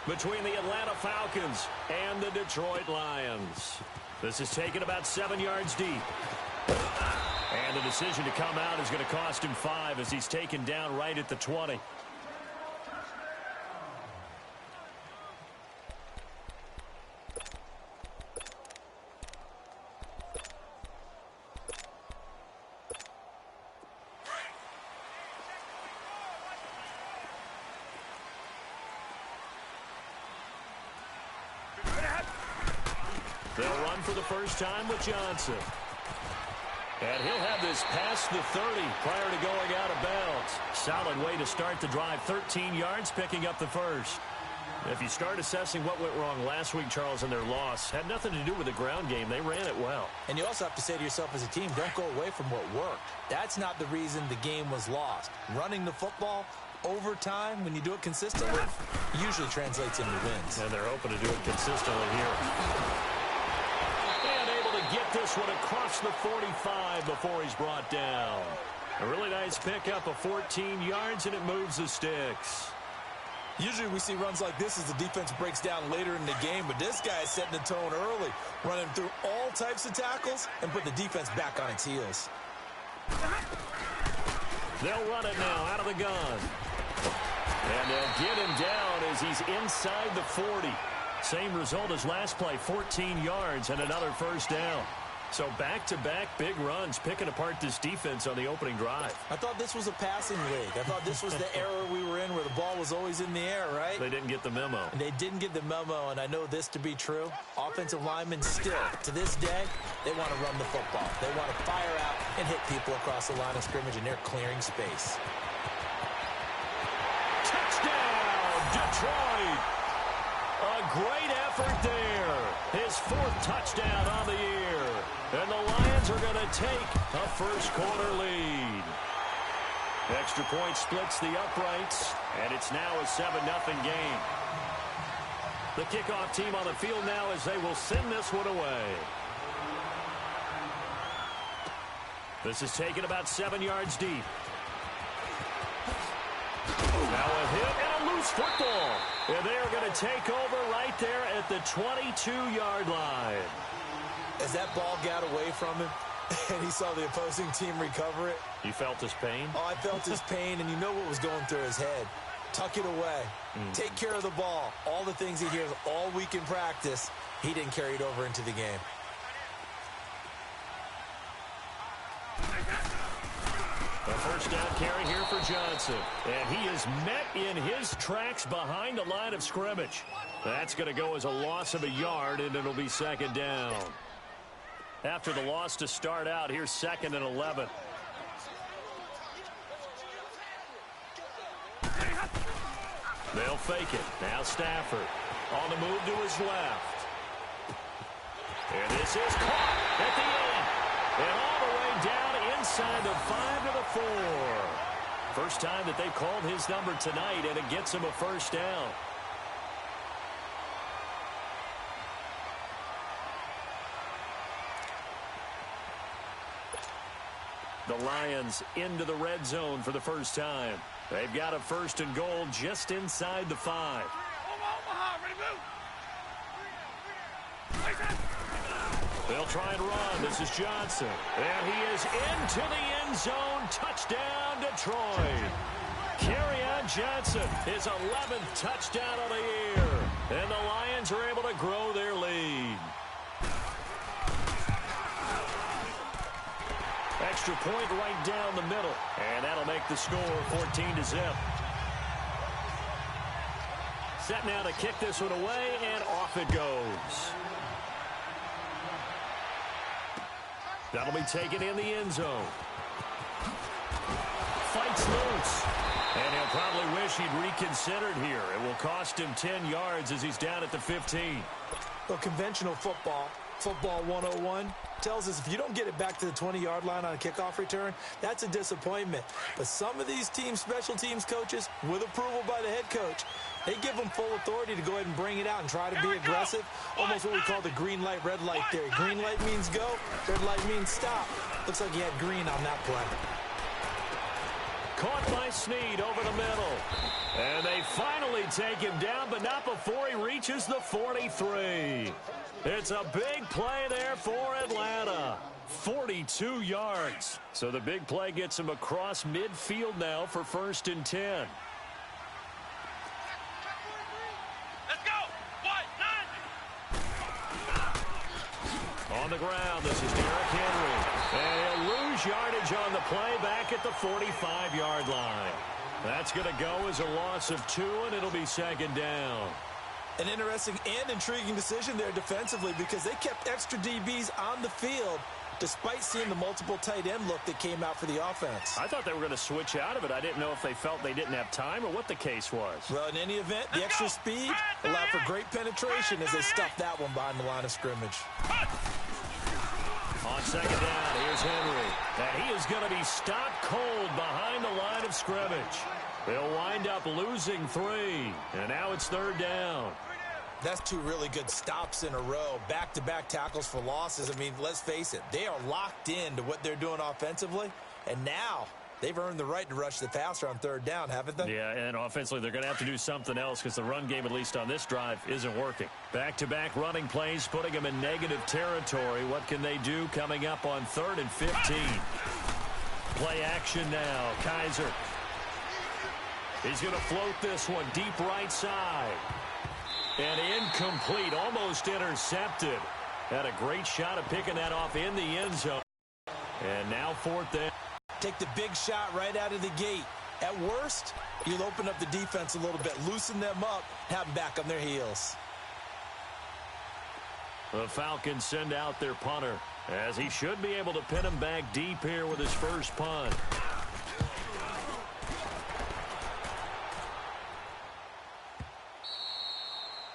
between the Atlanta Falcons and the Detroit Lions. This is taken about 7 yards deep. And the decision to come out is going to cost him 5 as he's taken down right at the 20. They'll run for the first time with Johnson. And he'll have this past the 30 prior to going out of bounds. Solid way to start the drive. 13 yards, picking up the first. If you start assessing what went wrong last week, Charles, in their loss, had nothing to do with the ground game. They ran it well. And you also have to say to yourself as a team, don't go away from what worked. That's not the reason the game was lost. Running the football over time, when you do it consistently, usually translates into wins. And they're hoping to do it consistently here. Get this one across the 45 before he's brought down. A really nice pickup of 14 yards, and it moves the sticks. Usually we see runs like this as the defense breaks down later in the game, but this guy is setting the tone early, running through all types of tackles and put the defense back on its heels. They'll run it now out of the gun. And they'll get him down as he's inside the 40. Same result as last play, 14 yards and another first down. So back-to-back big runs, picking apart this defense on the opening drive. I thought this was a passing league. I thought this was the era we were in where the ball was always in the air, right? They didn't get the memo. And they didn't get the memo, and I know this to be true. Offensive linemen still, to this day, they want to run the football. They want to fire out and hit people across the line of scrimmage, and they're clearing space. Touchdown, Detroit! A great effort there. His 4th touchdown on the year. And the Lions are going to take a first-quarter lead. Extra point splits the uprights, and it's now a 7-0 game. The kickoff team on the field now as they will send this one away. This is taken about 7 yards deep. Now a hit and a loose football. And they are going to take over right there at the 22-yard line. As that ball got away from him and he saw the opposing team recover it. You felt his pain? Oh, I felt his pain, and you know what was going through his head. Tuck it away. Take care of the ball. All the things he hears all week in practice, he didn't carry it over into the game. A first down carry here for Johnson. And he is met in his tracks behind the line of scrimmage. That's going to go as a loss of a yard, and it'll be second down. After the loss to start out, here's 2nd and 11. They'll fake it. Now Stafford on the move to his left. And this is caught at the end. And all the way down inside the 5 to the 4. First time that they called his number tonight, and it gets him a first down. The Lions into the red zone for the first time. They've got a 1st and goal just inside the 5. They'll try and run. This is Johnson. And he is into the end zone. Touchdown, Detroit. Kerryon Johnson, his 11th touchdown of the year. And the Lions are able to grow their lead. Extra point right down the middle. And that'll make the score 14-0. Set now to kick this one away, and off it goes. That'll be taken in the end zone. Fights loose. And he'll probably wish he'd reconsidered here. It will cost him 10 yards as he's down at the 15. Well, conventional football 101, tells us if you don't get it back to the 20-yard line on a kickoff return, that's a disappointment. But some of these special teams coaches, with approval by the head coach, they give them full authority to go ahead and bring it out and try to be aggressive. Almost what we call the green light, red light theory. Green light means go, red light means stop. Looks like he had green on that play. caught by Snead over the middle. And they finally take him down, but not before he reaches the 43. It's a big play there for Atlanta. 42 yards. So the big play gets him across midfield now for 1st and 10. Let's go. What? On the ground, this is Derrick Henry. And he'll lose yardage on the play back at the 45-yard line. That's going to go as a loss of 2, and it'll be 2nd down. An interesting and intriguing decision there defensively because they kept extra DBs on the field despite seeing the multiple tight end look that came out for the offense. I thought they were going to switch out of it. I didn't know if they felt they didn't have time or what the case was. Well, in any event, the extra speed allowed for great penetration as they stuffed that one behind the line of scrimmage. On 2nd down, here's Henry. And he is going to be stopped cold behind the line of scrimmage. They'll wind up losing 3. And now it's 3rd down. That's 2 really good stops in a row. Back-to-back tackles for losses. I mean, let's face it. They are locked into what they're doing offensively. And now they've earned the right to rush the passer on 3rd down, haven't they? Yeah, and offensively, they're going to have to do something else because the run game, at least on this drive, isn't working. Back-to-back running plays, putting them in negative territory. What can they do coming up on 3rd and 15? Play action now. Kaiser. He's going to float this one deep right side. And incomplete, almost intercepted. Had a great shot at picking that off in the end zone. And now 4th down. Take the big shot right out of the gate. At worst, you'll open up the defense a little bit, loosen them up, have them back on their heels. The Falcons send out their punter, as he should be able to pin him back deep here with his first punt.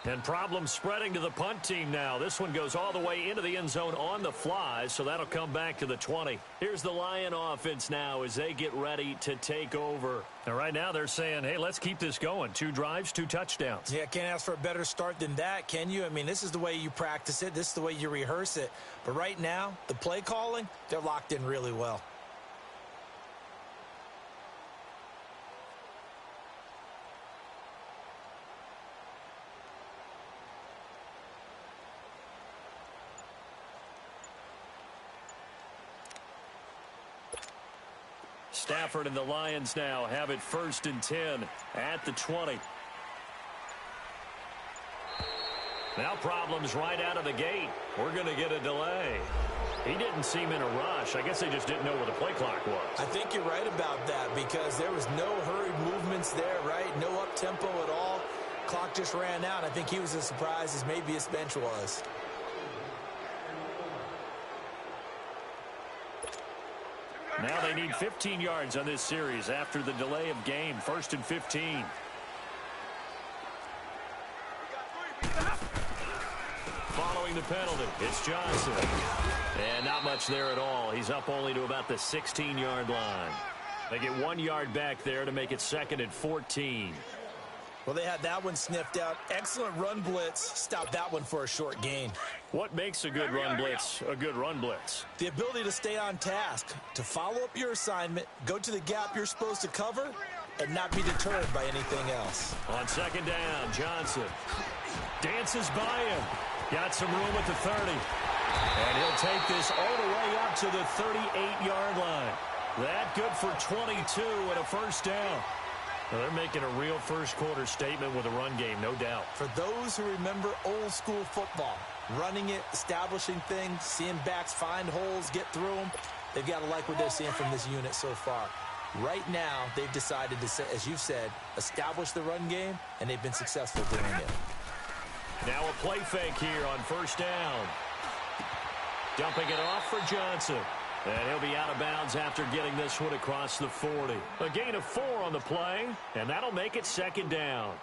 And problems spreading to the punt team now. This one goes all the way into the end zone on the fly, so that'll come back to the 20. Here's the Lion offense now as they get ready to take over. And right now they're saying, hey, let's keep this going. 2 drives, 2 touchdowns. Yeah, can't ask for a better start than that, can you? I mean, this is the way you practice it. This is the way you rehearse it. But right now, the play calling, they're locked in really well. Stafford and the Lions now have it 1st and 10 at the 20. Now problems right out of the gate. We're going to get a delay. He didn't seem in a rush. I guess they just didn't know where the play clock was. I think you're right about that because there was no hurried movements there, right? No up-tempo at all. Clock just ran out. I think he was as surprised as maybe his bench was. Now they need 15 yards on this series after the delay of game. 1st and 15. Following the penalty, it's Johnson. And not much there at all. He's up only to about the 16-yard line. They get 1 yard back there to make it 2nd and 14. Well, they had that one sniffed out. Excellent run blitz. Stopped that one for a short gain. What makes a good run blitz a good run blitz? The ability to stay on task, to follow up your assignment, go to the gap you're supposed to cover, and not be deterred by anything else. On 2nd down, Johnson dances by him. Got some room at the 30. And he'll take this all the way up to the 38-yard line. That good for 22 and a 1st down. Well, they're making a real first-quarter statement with a run game, no doubt. For those who remember old-school football, running it, establishing things, seeing backs find holes, get through them, they've got to like what they're seeing from this unit so far. Right now, they've decided to, as you've said, establish the run game, and they've been successful doing it. Now a play fake here on 1st down. Dumping it off for Johnson. And he'll be out of bounds after getting this one across the 40. A gain of 4 on the play, and that'll make it 2nd down.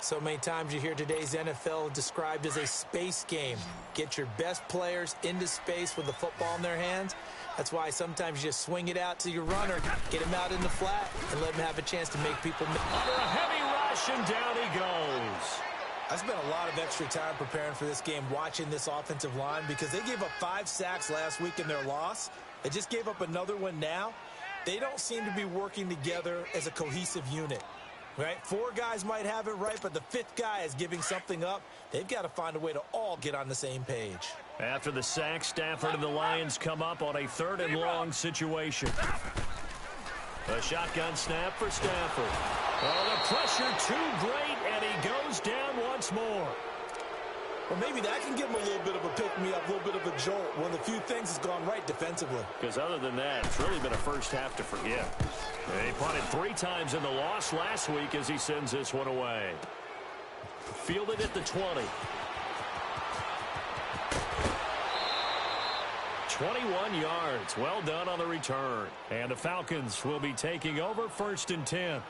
So many times you hear today's NFL described as a space game. Get your best players into space with the football in their hands. That's why sometimes you just swing it out to your runner, get him out in the flat, and let him have a chance to make people miss. Under a heavy rush, and down he goes. I spent a lot of extra time preparing for this game, watching this offensive line, because they gave up 5 sacks last week in their loss. They just gave up another one now. They don't seem to be working together as a cohesive unit. Right? 4 guys might have it right, but the 5th guy is giving something up. They've got to find a way to all get on the same page. After the sack, Stafford and the Lions come up on a 3rd and long situation. A shotgun snap for Stafford. Oh, the pressure too great, and he goes down once more. Well, maybe that can give him a little bit of a pick-me-up, a little bit of a jolt. One of the few things has gone right defensively. Because other than that, it's really been a first half to forget. He punted 3 times in the loss last week as he sends this one away. Fielded at the 20. 21 yards. Well done on the return. And the Falcons will be taking over 1st and 10.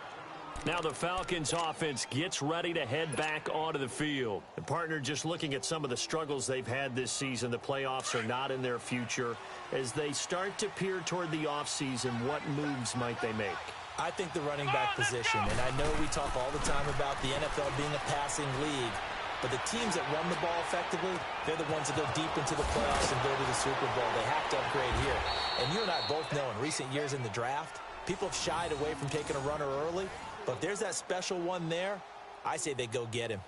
Now the Falcons offense gets ready to head back onto the field. The partner, just looking at some of the struggles they've had this season, the playoffs are not in their future. As they start to peer toward the offseason, what moves might they make? I think the running back position, and I know we talk all the time about the NFL being a passing league, but the teams that run the ball effectively, they're the ones that go deep into the playoffs and go to the Super Bowl. They have to upgrade here. And you and I both know in recent years in the draft, people have shied away from taking a runner early. But if there's that special one there, I say they go get him.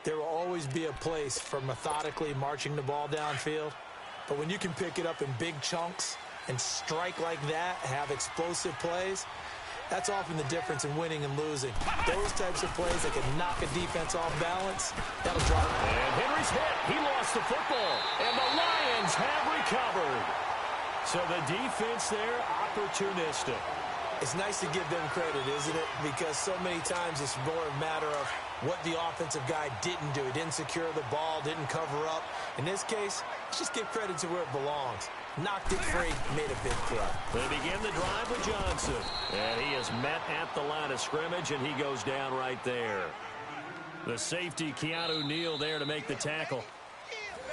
There will always be a place for methodically marching the ball downfield. But when you can pick it up in big chunks and strike like that, have explosive plays, that's often the difference in winning and losing. Those types of plays that can knock a defense off balance, that'll drop it. And Henry's hit. He lost the football. And the Lions have recovered. So the defense there, opportunistic. It's nice to give them credit, isn't it? Because so many times it's more a matter of what the offensive guy didn't do. He didn't secure the ball, didn't cover up. In this case, let's just give credit to where it belongs. Knocked it free, made a big play. They begin the drive with Johnson. And he is met at the line of scrimmage, and he goes down right there. The safety, Keanu Neal, there to make the tackle.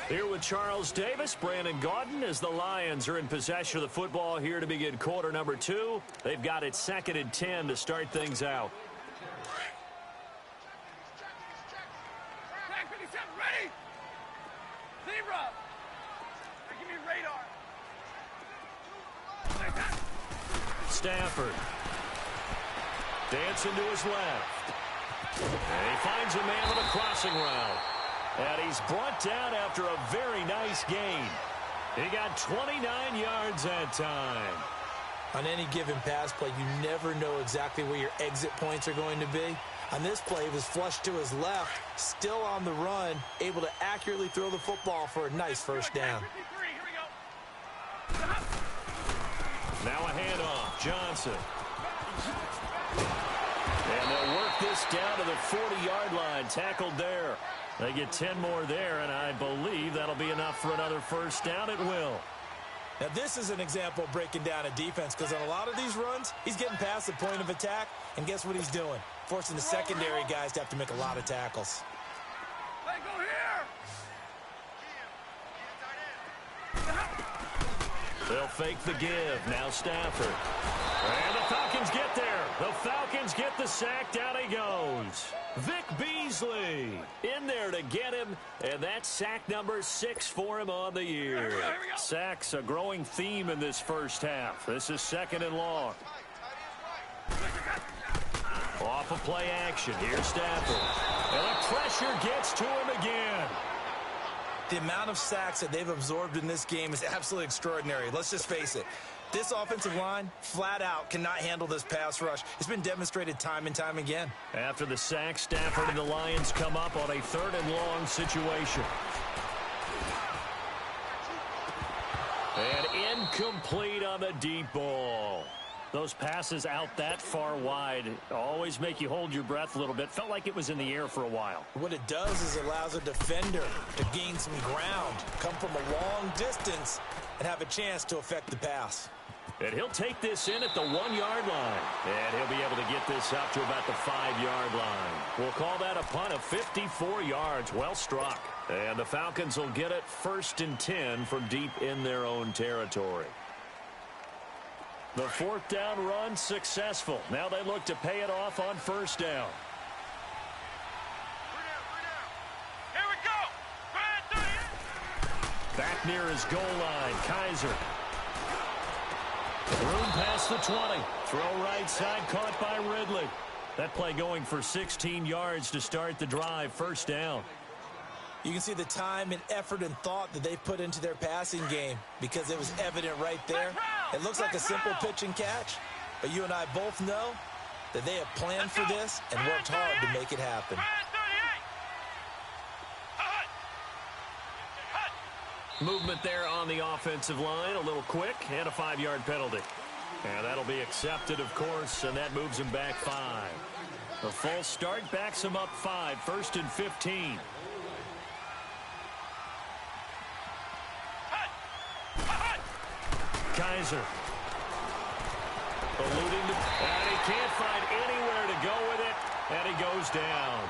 Here with Charles Davis, Brandon Gaudin, as the Lions are in possession of the football here to begin quarter number 2. They've got it 2nd and 10 to start things out. Back 57, ready? Zebra. Give me radar. Stafford. Dancing to his left. And he finds a man with a crossing route. And he's brought down after a very nice gain. He got 29 yards that time. On any given pass play, you never know exactly where your exit points are going to be. On this play, he was flushed to his left, still on the run, able to accurately throw the football for a nice first down. Now a handoff. Johnson. And they'll work this down to the 40-yard line. Tackled there. They get 10 more there, and I believe that'll be enough for another first down. It will. Now, this is an example of breaking down a defense, because on a lot of these runs, he's getting past the point of attack, and guess what he's doing? Forcing the secondary guys to have to make a lot of tackles. Let go here. They'll fake the give. Now Stafford. And the Falcons get there. The Falcons get the sack. Down he goes. Vic Beasley in there to get him, and that's sack number 6 for him on the year. Sacks a growing theme in this first half. This is 2nd and long. Off of play action. Here's Stafford. And the pressure gets to him again. The amount of sacks that they've absorbed in this game is absolutely extraordinary. Let's just face it. This offensive line, flat out, cannot handle this pass rush. It's been demonstrated time and time again. After the sack, Stafford and the Lions come up on a 3rd and long situation. And incomplete on the deep ball. Those passes out that far wide always make you hold your breath a little bit. Felt like it was in the air for a while. What it does is it allows a defender to gain some ground, come from a long distance, and have a chance to affect the pass. And he'll take this in at the 1-yard line. And he'll be able to get this up to about the 5-yard line. We'll call that a punt of 54 yards. Well struck. And the Falcons will get it 1st and 10 from deep in their own territory. The 4th down run successful. Now they look to pay it off on 1st down. Here we go. Back near his goal line, Kaiser. Room past the 20. Throw right side, caught by Ridley. That play going for 16 yards to start the drive. First down. You can see the time and effort and thought that they put into their passing game because it was evident right there. It looks like a simple pitch and catch, but you and I both know that they have planned for this and worked hard to make it happen. Movement there on the offensive line, a little quick, and a 5-yard penalty. And that'll be accepted, of course, and that moves him back 5. A false start backs him up 5, 1st and 15. Kaiser. Alluding to, and he can't find anywhere to go with it, and he goes down.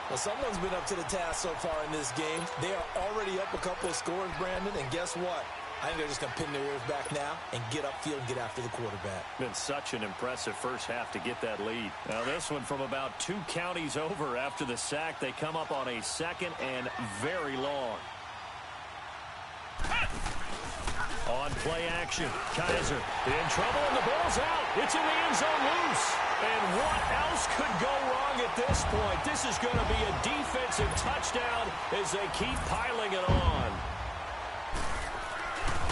Well, someone's been up to the task so far in this game. They are already up a couple of scores, Brandon, and guess what? I think they're just going to pin their ears back now and get upfield and get after the quarterback. Been such an impressive first half to get that lead. Now this one from about 2 counties over after the sack. They come up on a 2nd and very long. On play action, Kaiser in trouble and the ball's out. It's in the end zone loose. And what else could go wrong at this point? This is going to be a defensive touchdown as they keep piling it on.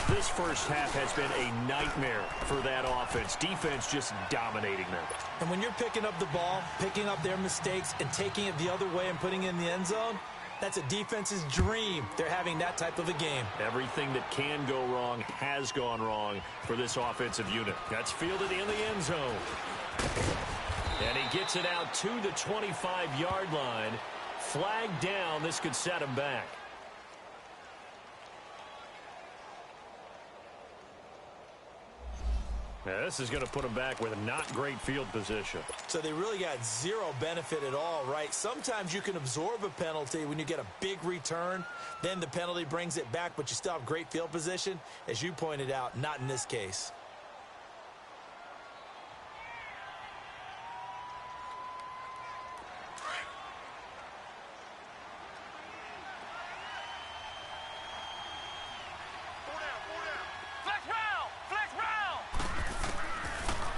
This first half has been a nightmare for that offense. Defense just dominating them. And when you're picking up the ball, picking up their mistakes, and taking it the other way and putting it in the end zone, that's a defense's dream. They're having that type of a game. Everything that can go wrong has gone wrong for this offensive unit. That's fielded in the end zone. And he gets it out to the 25-yard line. Flag down. This could set him back. Now, this is going to put him back with a not great field position. So they really got zero benefit at all, right? Sometimes you can absorb a penalty when you get a big return. Then the penalty brings it back, but you still have great field position. As you pointed out, not in this case.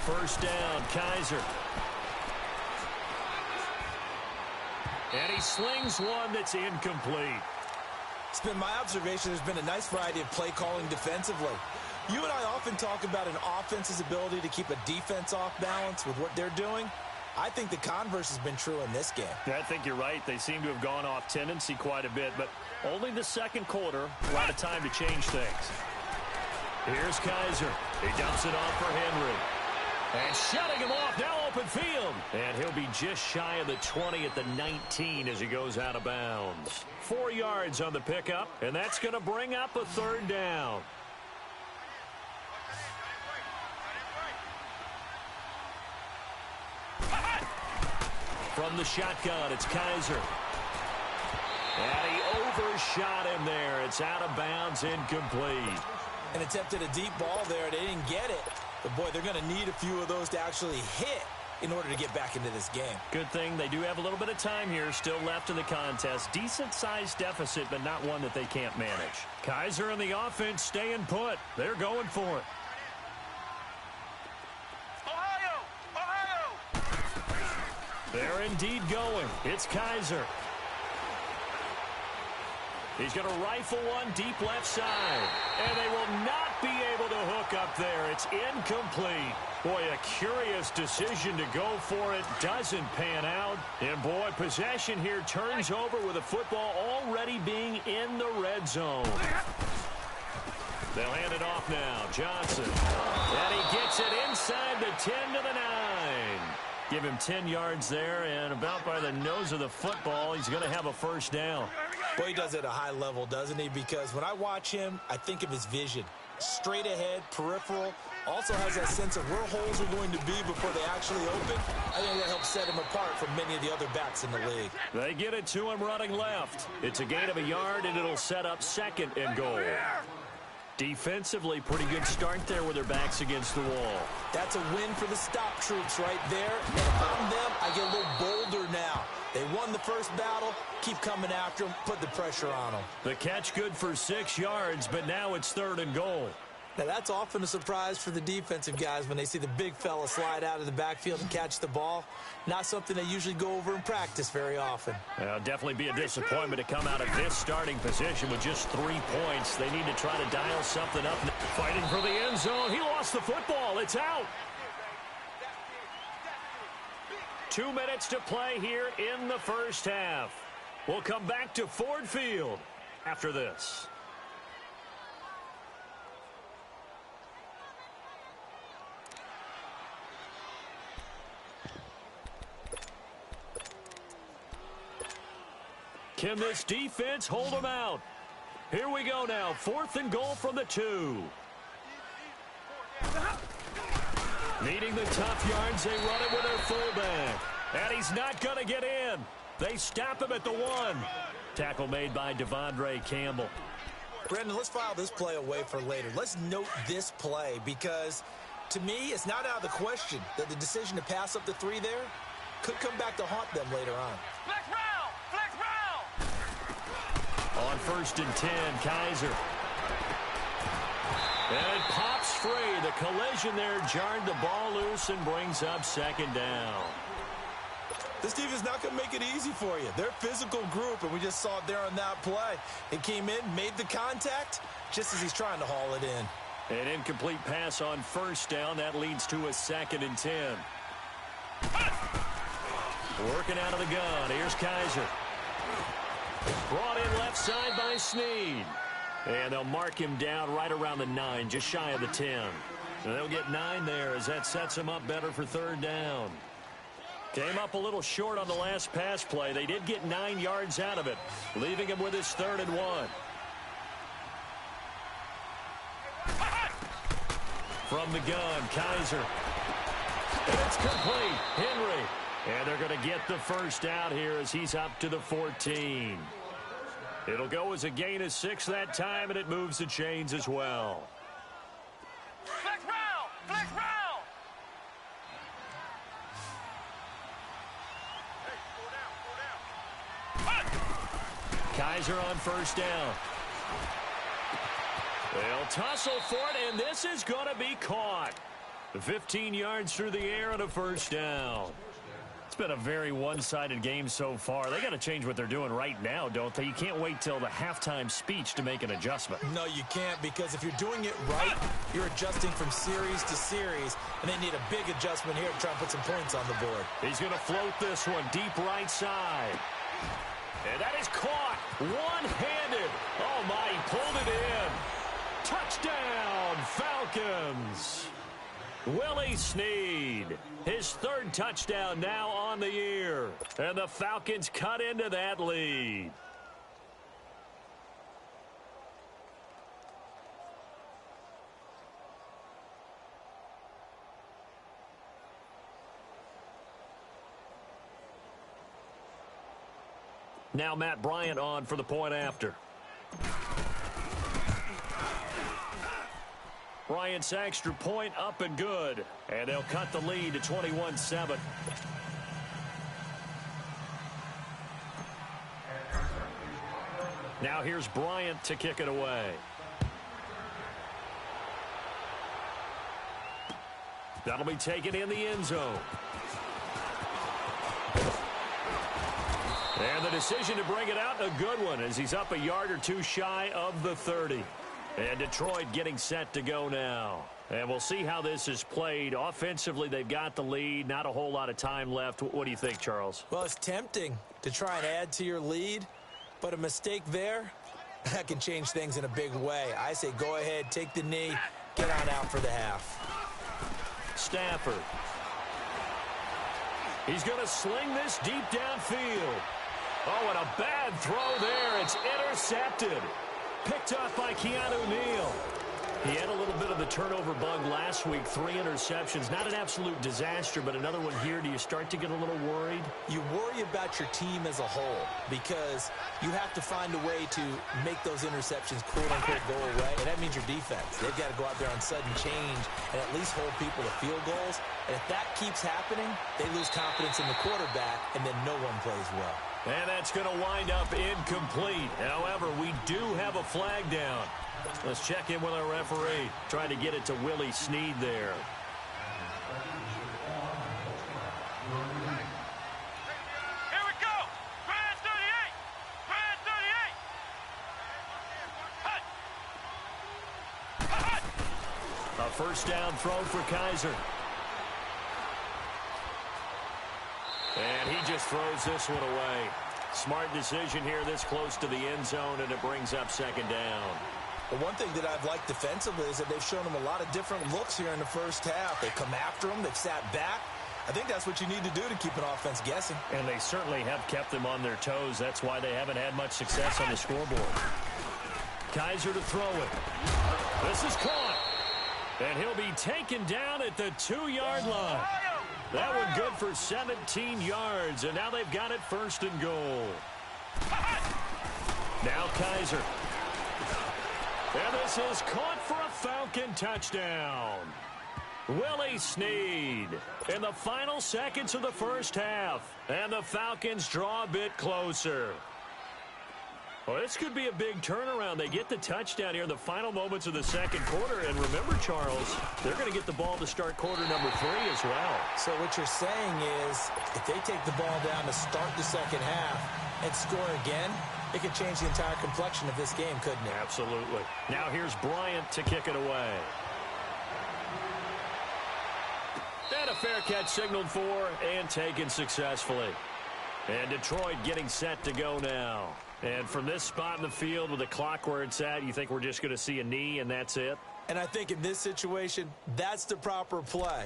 First down, Kaiser. And he slings one that's incomplete. It's been my observation there's been a nice variety of play calling defensively. You and I often talk about an offense's ability to keep a defense off balance with what they're doing. I think the converse has been true in this game. Yeah, I think you're right. They seem to have gone off tendency quite a bit, but only the second quarter, a lot of time to change things. Here's Kaiser. He dumps it off for Henry. And shutting him off, now open field. And he'll be just shy of the 20 at the 19 as he goes out of bounds. 4 yards on the pickup, and that's going to bring up a 3rd down. From the shotgun, it's Kaiser. And he overshot him there. It's out of bounds, incomplete. And attempted a deep ball there. They didn't get it. But, boy, they're going to need a few of those to actually hit in order to get back into this game. Good thing they do have a little bit of time here still left in the contest. Decent-sized deficit, but not one that they can't manage. Kaiser and the offense staying put. They're going for it. Ohio! They're indeed going. It's Kaiser. He's going to rifle one deep left side. And they will not be able to hook up there. It's incomplete. Boy, a curious decision to go for it. Doesn't pan out. And, boy, possession here turns over with the football already being in the red zone. They'll hand it off now. Johnson. And he gets it inside the 10 to the 9. Give him 10 yards there, and about by the nose of the football, he's going to have a first down. Boy, he does it at a high level, doesn't he? Because when I watch him, I think of his vision. Straight ahead, peripheral. Also has that sense of where holes are going to be before they actually open. I think that helps set him apart from many of the other backs in the league. They get it to him running left. It's a gain of a yard, and it'll set up 2nd and goal. Defensively, pretty good start there with their backs against the wall. That's a win for the stop troops right there. And if I'm them, I get a little bolder now. They won the first battle. Keep coming after them. Put the pressure on them. The catch good for 6 yards, but now it's 3rd and goal. Now, that's often a surprise for the defensive guys when they see the big fella slide out of the backfield and catch the ball. Not something they usually go over in practice very often. It'll definitely be a disappointment to come out of this starting position with just 3 points. They need to try to dial something up. Fighting for the end zone. He lost the football. It's out. 2 minutes to play here in the first half. We'll come back to Ford Field after this. Can this defense hold them out? Here we go now. 4th and goal from the 2. Needing the tough yards, they run it with their fullback. And he's not going to get in. They stop him at the 1. Tackle made by Devondre Campbell. Brendan, let's file this play away for later. Let's note this play because, to me, it's not out of the question that the decision to pass up the 3 there could come back to haunt them later on. Flex round! Flex round! On 1st and 10, Kaiser. And it pops free. The collision there jarred the ball loose and brings up 2nd down. This team is not going to make it easy for you. They're a physical group, and we just saw it there on that play. It came in, made the contact, just as he's trying to haul it in. An incomplete pass on 1st down. That leads to a 2nd and 10. Working out of the gun. Here's Kaiser. Brought in left side by Snead. And they'll mark him down right around the 9, just shy of the 10. And they'll get 9 there as that sets them up better for 3rd down. Came up a little short on the last pass play. They did get 9 yards out of it, leaving him with his 3rd and 1. From the gun, Kaiser. And it's complete. Henry. And they're going to get the 1st out here as he's up to the 14. It'll go as a gain of 6 that time, and it moves the chains as well. Flex round! Flex round! Kaiser on 1st down. They'll tussle for it, and this is going to be caught. 15 yards through the air and a 1st down. It's been a very one-sided game so far. They got to change what they're doing right now, don't they? You can't wait till the halftime speech to make an adjustment. No, you can't, because if you're doing it right, you're adjusting from series to series, and they need a big adjustment here to try and put some points on the board. He's going to float this one deep right side. And that is caught one-handed. Oh, my, he pulled it in. Touchdown, Falcons. Willie Snead, his 3rd touchdown now on the year. And the Falcons cut into that lead. Now Matt Bryant on for the point after. Bryant's extra point up and good. And they'll cut the lead to 21-7. Now here's Bryant to kick it away. That'll be taken in the end zone. And the decision to bring it out, a good one, as he's up a yard or 2 shy of the 30. And Detroit getting set to go now. And we'll see how this is played. Offensively, they've got the lead. Not a whole lot of time left. What do you think, Charles? Well, it's tempting to try and add to your lead, but a mistake there, that can change things in a big way. I say go ahead, take the knee, get on out for the half. Stafford. He's going to sling this deep downfield. Oh, and a bad throw there. It's intercepted. Picked up by Keanu Neal. He had a little bit of the turnover bug last week. 3 interceptions. Not an absolute disaster, but another one here. Do you start to get a little worried? You worry about your team as a whole because you have to find a way to make those interceptions quote-unquote go away, and that means your defense. They've got to go out there on sudden change and at least hold people to field goals. And if that keeps happening, they lose confidence in the quarterback, and then no one plays well. And that's going to wind up incomplete. However, we do have a flag down. Let's check in with our referee. Trying to get it to Willie Snead there. Here we go. Grand 38. Grand 38. A first down throw for Kaiser. And he just throws this one away. Smart decision here this close to the end zone, and it brings up second down. Well, one thing that I've liked defensively is that they've shown them a lot of different looks here in the first half. They come after them. They've sat back. I think that's what you need to do to keep an offense guessing. And they certainly have kept them on their toes. That's why they haven't had much success on the scoreboard. Kaiser to throw it. This is caught. And he'll be taken down at the 2-yard line. That one good for 17 yards, and now they've got it first and goal. Now Kaiser. And this is caught for a Falcon touchdown. Willie Snead in the final seconds of the first half, and the Falcons draw a bit closer. Well, this could be a big turnaround. They get the touchdown here in the final moments of the second quarter. And remember, Charles, they're going to get the ball to start quarter number 3 as well. So what you're saying is if they take the ball down to start the second half and score again, it could change the entire complexion of this game, couldn't it? Absolutely. Now here's Bryant to kick it away. And a fair catch signaled for and taken successfully. And Detroit getting set to go now. And from this spot in the field with the clock where it's at, you think we're just going to see a knee and that's it? And I think in this situation, that's the proper play.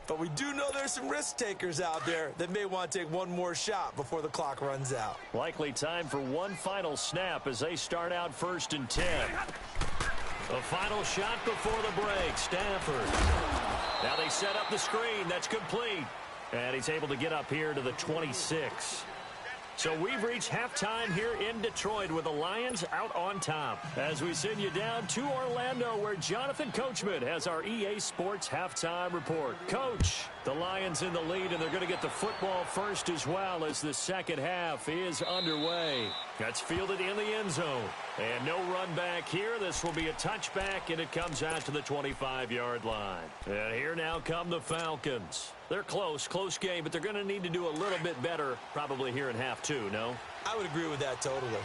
But we do know there's some risk takers out there that may want to take one more shot before the clock runs out. Likely time for one final snap as they start out 1st and 10. A final shot before the break. Stafford. Now they set up the screen. That's complete. And he's able to get up here to the 26. So we've reached halftime here in Detroit with the Lions out on top. As we send you down to Orlando where Jonathan Coachman has our EA Sports halftime report. Coach, the Lions in the lead, and they're going to get the football first as well as the second half is underway. That's fielded in the end zone. And no run back here. This will be a touchback, and it comes out to the 25-yard line. And here now come the Falcons. They're close game, but they're going to need to do a little bit better probably here in half 2, no? I would agree with that totally.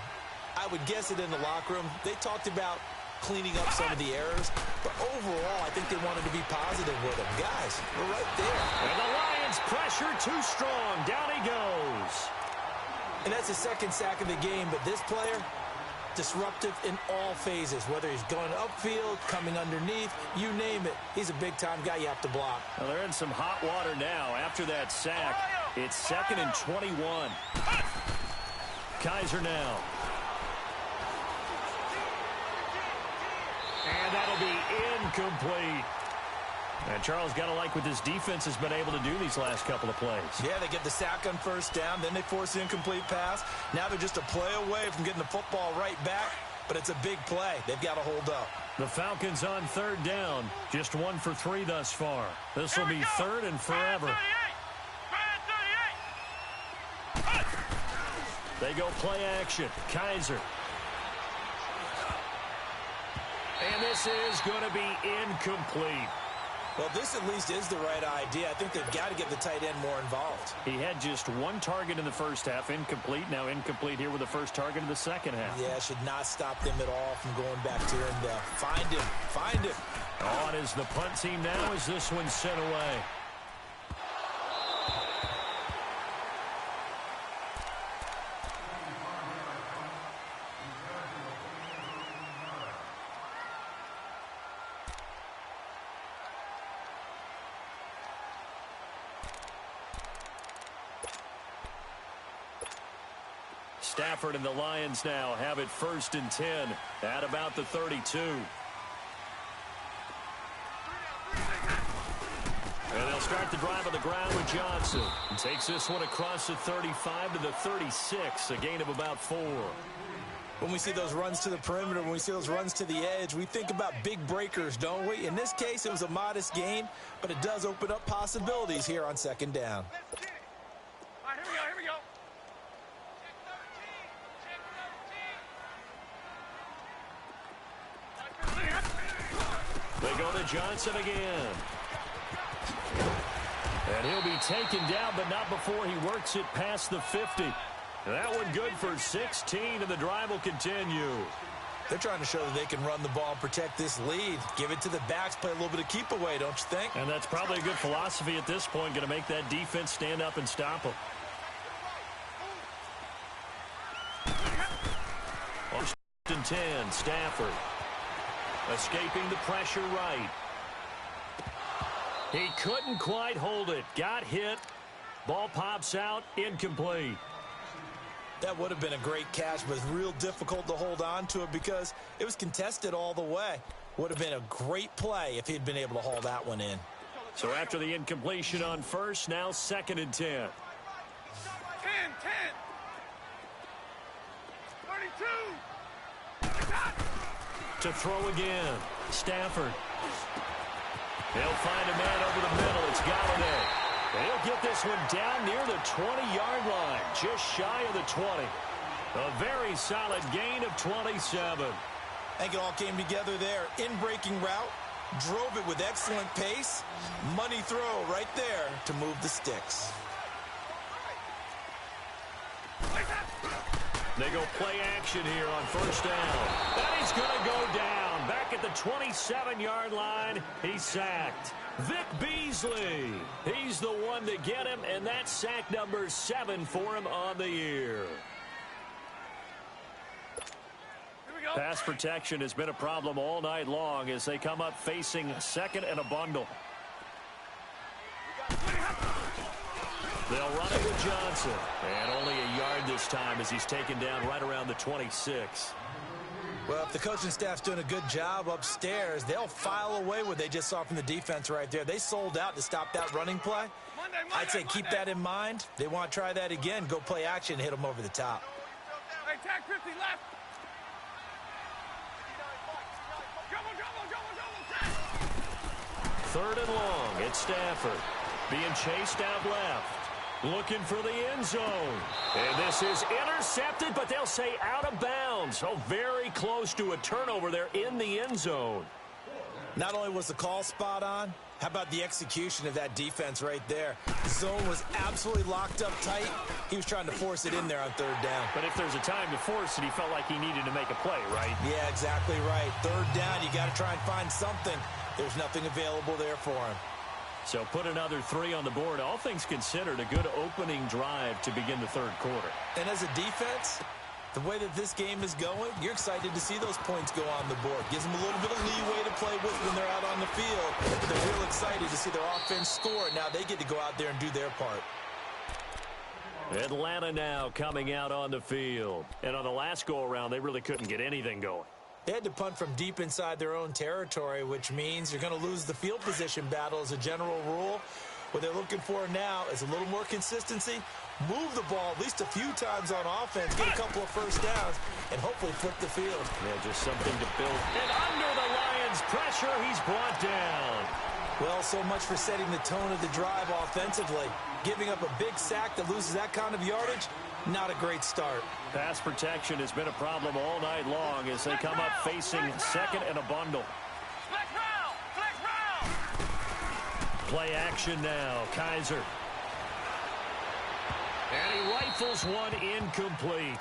I would guess it in the locker room. They talked about cleaning up some of the errors, but overall, I think they wanted to be positive with them. Guys, we're right there. And the Lions pressure too strong. Down he goes. And that's the second sack of the game, but this player, disruptive in all phases, whether he's going upfield, coming underneath, you name it. He's a big-time guy you have to block. Well, they're in some hot water now after that sack. It's 2nd and 21. Kaiser now. And that'll be incomplete. And Charles, got to like what this defense has been able to do these last couple of plays. Yeah, they get the sack on first down, then they force the incomplete pass. Now they're just a play away from getting the football right back, but it's a big play. They've got to hold up. The Falcons on 3rd down. Just 1 for 3 thus far. This will be 3rd and forever. They go play action. Kaiser. And this is going to be incomplete. Well, this at least is the right idea. I think they've got to get the tight end more involved. He had just 1 target in the first half, incomplete. Now incomplete here with the first target in the second half. Yeah, should not stop them at all from going back to him. Find him. On is the punt team now as this one's sent away. Stafford and the Lions now have it 1st and 10 at about the 32. And they'll start the drive on the ground with Johnson. And takes this one across the 35 to the 36, a gain of about 4. When we see those runs to the perimeter, when we see those runs to the edge, we think about big breakers, don't we? In this case, it was a modest gain, but it does open up possibilities here on 2nd down. All right, here we go. go to Johnson again. And he'll be taken down, but not before he works it past the 50. That one good for 16, and the drive will continue. They're trying to show that they can run the ball and protect this lead. Give it to the backs, play a little bit of keep away, don't you think? And that's probably a good philosophy at this point, going to make that defense stand up and stop them. 10, Stafford. Escaping the pressure right. He couldn't quite hold it. Got hit. Ball pops out. Incomplete. That would have been a great catch, but it's real difficult to hold on to it because it was contested all the way. Would have been a great play if he'd been able to haul that one in. So after the incompletion on first, now 2nd and 10. 10, 10. 32. To throw again. Stafford. He'll find a man over the middle. It's Galladay. And he'll get this one down near the 20-yard line, just shy of the 20. A very solid gain of 27. I think it all came together there. In-breaking route, drove it with excellent pace. Money throw right there to move the sticks. They go play action here on first down. And he's going to go down. Back at the 27-yard line, he's sacked. Vic Beasley. He's the one to get him, and that's sack number 7 for him on the year. Pass protection has been a problem all night long as they come up facing 2nd and a bundle. They'll run it with Johnson. And only a yard this time as he's taken down right around the 26. Well, if the coaching staff's doing a good job upstairs, they'll file away what they just saw from the defense right there. They sold out to stop that running play. I'd say keep that in mind. They want to try that again. Go play action, hit them over the top. Hey, tag 50 left. Third and long. It's Stafford. Being chased out left. Looking for the end zone. And this is intercepted, but they'll say out of bounds. Oh, very close to a turnover there in the end zone. Not only was the call spot on, how about the execution of that defense right there? The zone was absolutely locked up tight. He was trying to force it in there on 3rd down. But if there's a time to force it, he felt like he needed to make a play, right? Yeah, exactly right. 3rd down, you got to try and find something. There's nothing available there for him. So put another 3 on the board. All things considered, a good opening drive to begin the 3rd quarter. And as a defense, the way that this game is going, you're excited to see those points go on the board. Gives them a little bit of leeway to play with when they're out on the field. But they're real excited to see their offense score. Now they get to go out there and do their part. Atlanta now coming out on the field. And on the last go-around, they really couldn't get anything going. They had to punt from deep inside their own territory, which means you're going to lose the field position battle as a general rule. What they're looking for now is a little more consistency, move the ball at least a few times on offense, get a couple of first downs, and hopefully flip the field. Yeah, just something to build. And under the Lions' pressure, he's brought down. Well, so much for setting the tone of the drive offensively. Giving up a big sack that loses that kind of yardage, not a great start. Pass protection has been a problem all night long as they come up facing 2nd and a bundle. Play action now. Kaiser. And he rifles one incomplete.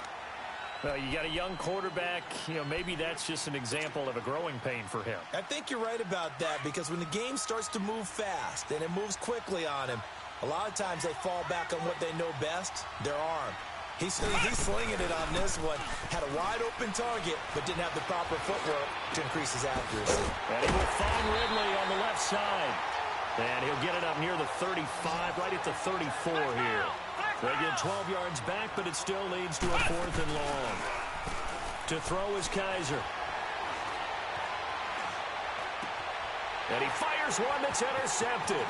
You got a young quarterback. Maybe that's just an example of a growing pain for him. I think you're right about that because when the game starts to move fast and it moves quickly on him, a lot of times they fall back on what they know best, their arm. He's slinging it on this one. Had a wide-open target, but didn't have the proper footwork to increase his accuracy. And he will find Ridley on the left side. And he'll get it up near the 35, right at the 34 here. They get 12 yards back, but it still leads to a 4th and long. To throw is Kaiser. And he fires one that's intercepted.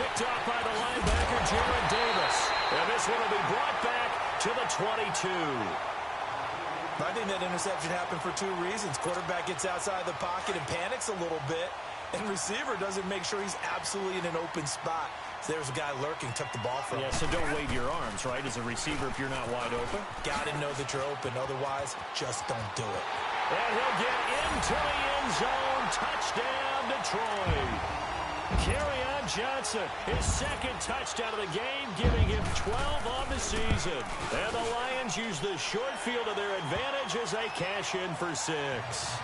Picked up by the linebacker, Jared Davis. And this one will be brought back to the 22. I think that interception happened for 2 reasons. Quarterback gets outside the pocket and panics a little bit. And receiver doesn't make sure he's absolutely in an open spot. So there's a guy lurking, took the ball from him. Yeah, so don't wave your arms, right, as a receiver if you're not wide open. Got to know that you're open. Otherwise, just don't do it. And he'll get into the end zone. Touchdown, Detroit. Kerryon Johnson, his second touchdown of the game, giving him 12 on the season. And the Lions use the short field to their advantage as they cash in for 6.